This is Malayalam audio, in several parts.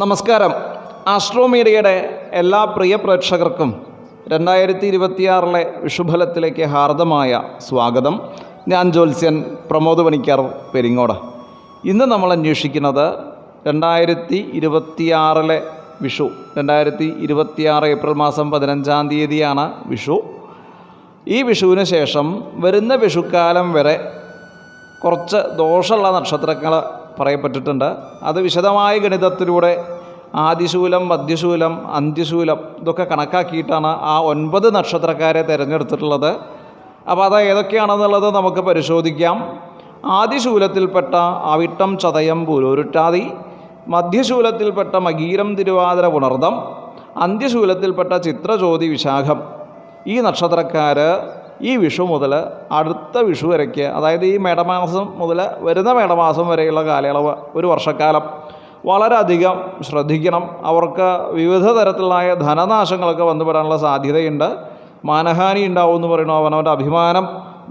നമസ്കാരം. ആസ്ട്രോ മീഡിയയുടെ എല്ലാ പ്രിയ പ്രേക്ഷകർക്കും 2026 വിഷുഫലത്തിലേക്ക് ഹാർദമായ സ്വാഗതം. ഞാൻ ജ്യോത്സ്യൻ പ്രമോദ് പണിക്കർ പെരിങ്ങോട്. ഇന്ന് നമ്മൾ അന്വേഷിക്കുന്നത് 2026 വിഷു. 2026 ഏപ്രിൽ മാസം 15-ാം തീയതിയാണ് വിഷു. ഈ വിഷുവിന് ശേഷം വരുന്ന വിഷുക്കാലം വരെ കുറച്ച് ദോഷമുള്ള നക്ഷത്രങ്ങൾ പറയപ്പെട്ടിട്ടുണ്ട്. അത് വിശദമായ ഗണിതത്തിലൂടെ ആദിശൂലം, മധ്യശൂലം, അന്ത്യശൂലം ഇതൊക്കെ കണക്കാക്കിയിട്ടാണ് ആ 9 നക്ഷത്രക്കാരെ തിരഞ്ഞെടുത്തിട്ടുള്ളത്. അപ്പോൾ അത് ഏതൊക്കെയാണെന്നുള്ളത് നമുക്ക് പരിശോധിക്കാം. ആദിശൂലത്തിൽപ്പെട്ട അവിട്ടം, ചതയം, പൂരോരുട്ടാതി, മധ്യശൂലത്തിൽപ്പെട്ട മകീരം, തിരുവാതിര, പുണർദം, അന്ത്യശൂലത്തിൽപ്പെട്ട ചിത്രജ്യോതി, വിശാഖം. ഈ നക്ഷത്രക്കാർ ഈ വിഷു മുതൽ അടുത്ത വിഷു വരയ്ക്ക്, അതായത് ഈ മേടമാസം മുതൽ വരുന്ന മേടമാസം വരെയുള്ള കാലയളവ്, ഒരു വർഷക്കാലം വളരെയധികം ശ്രദ്ധിക്കണം. അവർക്ക് വിവിധ തരത്തിലായ ധനനാശങ്ങളൊക്കെ വന്നുപെടാനുള്ള സാധ്യതയുണ്ട്. മാനഹാനി ഉണ്ടാവും എന്ന് പറയുന്നു. അവനവൻ്റെ അഭിമാനം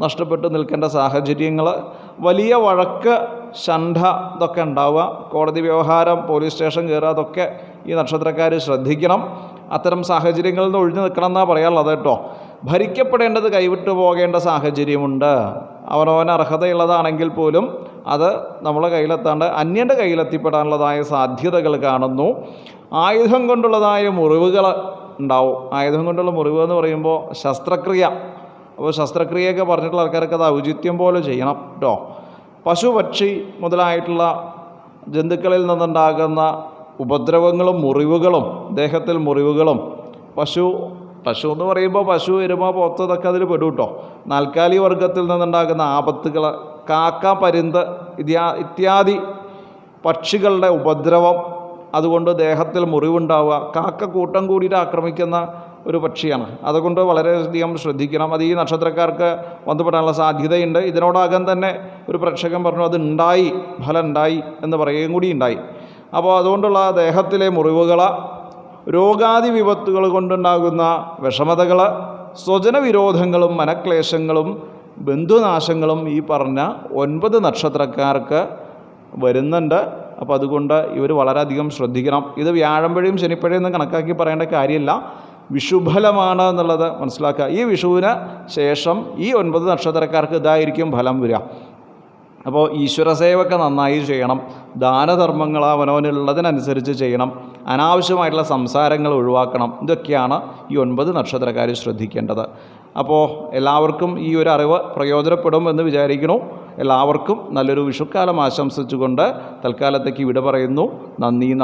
നഷ്ടപ്പെട്ട് നിൽക്കേണ്ട സാഹചര്യങ്ങൾ, വലിയ വഴക്ക്, ശണ്ഠ ഇതൊക്കെ ഉണ്ടാവുക, കോടതി വ്യവഹാരം, പോലീസ് സ്റ്റേഷൻ കയറുക, അതൊക്കെ ഈ നക്ഷത്രക്കാർ ശ്രദ്ധിക്കണം. അത്തരം സാഹചര്യങ്ങളിൽ നിന്ന് ഒഴിഞ്ഞു നിൽക്കണം എന്നാണ് പറയാനുള്ളത് കേട്ടോ. ഭരിക്കപ്പെടേണ്ടത് കൈവിട്ടു പോകേണ്ട സാഹചര്യമുണ്ട്. അവനവന് അർഹതയുള്ളതാണെങ്കിൽ പോലും അത് നമ്മളെ കയ്യിലെത്താണ്ട് അന്യൻ്റെ കയ്യിലെത്തിപ്പെടാനുള്ളതായ സാധ്യതകൾ കാണുന്നു. ആയുധം കൊണ്ടുള്ളതായ മുറിവുകൾ ഉണ്ടാവും. ആയുധം കൊണ്ടുള്ള മുറിവ് എന്ന് പറയുമ്പോൾ ശസ്ത്രക്രിയ. അപ്പോൾ ശസ്ത്രക്രിയയൊക്കെ പറഞ്ഞിട്ടുള്ള ആൾക്കാരൊക്കെ അത് ഔചിത്യം പോലെ ചെയ്യണം കേട്ടോ. പശു, പക്ഷി മുതലായിട്ടുള്ള ജന്തുക്കളിൽ നിന്നുണ്ടാകുന്ന ഉപദ്രവങ്ങളും മുറിവുകളും, ദേഹത്തിൽ മുറിവുകളും, പശു എന്ന് പറയുമ്പോൾ പശു, എരുമ, പോത്ത് ഇതൊക്കെ അതിൽ പെടും കേട്ടോ. നാൽക്കാലി വർഗത്തിൽ നിന്നുണ്ടാകുന്ന ആപത്തുകൾ, കാക്ക, പരുന്ത് ഇത്യാദി പക്ഷികളുടെ ഉപദ്രവം, അതുകൊണ്ട് ദേഹത്തിൽ മുറിവുണ്ടാവുക. കാക്ക കൂട്ടം കൂടിയിട്ട് ആക്രമിക്കുന്ന ഒരു പക്ഷിയാണ്. അതുകൊണ്ട് വളരെയധികം ശ്രദ്ധിക്കണം. അത് ഈ നക്ഷത്രക്കാർക്ക് വന്നുപെടാനുള്ള സാധ്യതയുണ്ട്. ഇതിനോടകം തന്നെ ഒരു പ്രേക്ഷകൻ പറഞ്ഞു അത് ഉണ്ടായി, ഫലം ഉണ്ടായി എന്ന് പറയുകയും കൂടി ഉണ്ടായി. അപ്പോൾ അതുകൊണ്ടുള്ള ദേഹത്തിലെ മുറിവുകൾ, രോഗാദി വിപത്തുകൾ കൊണ്ടുണ്ടാകുന്ന വിഷമതകൾ, സ്വജനവിരോധങ്ങളും മനക്ലേശങ്ങളും ബന്ധുനാശങ്ങളും ഈ പറഞ്ഞ 9 നക്ഷത്രക്കാർക്ക് വരുന്നുണ്ട്. അപ്പോൾ അതുകൊണ്ട് ഇവർ വളരെയധികം ശ്രദ്ധിക്കണം. ഇത് വ്യാഴമ്പഴയും ശനിപ്പഴയും ഒന്നും കണക്കാക്കി പറയേണ്ട കാര്യമില്ല. വിഷുഫലമാണ് എന്നുള്ളത് മനസ്സിലാക്കുക. ഈ വിഷുവിന് ശേഷം ഈ 9 നക്ഷത്രക്കാർക്ക് ഇതായിരിക്കും ഫലം വരിക. അപ്പോൾ ഈശ്വരസേവയൊക്കെ നന്നായി ചെയ്യണം. ദാനധർമ്മങ്ങൾ അവനവനുള്ളതിനനുസരിച്ച് ചെയ്യണം. അനാവശ്യമായിട്ടുള്ള സംസാരങ്ങൾ ഒഴിവാക്കണം. ഇതൊക്കെയാണ് ഈ 9 നക്ഷത്രക്കാർ ശ്രദ്ധിക്കേണ്ടത്. അപ്പോൾ എല്ലാവർക്കും ഈ ഒരു അറിവ് പ്രയോജനപ്പെടും എന്ന് വിചാരിക്കുന്നു. എല്ലാവർക്കും നല്ലൊരു വിഷുക്കാലം ആശംസിച്ചുകൊണ്ട് തൽക്കാലത്തേക്ക് വിട പറയുന്നു. നന്ദി, നമസ്കാരം.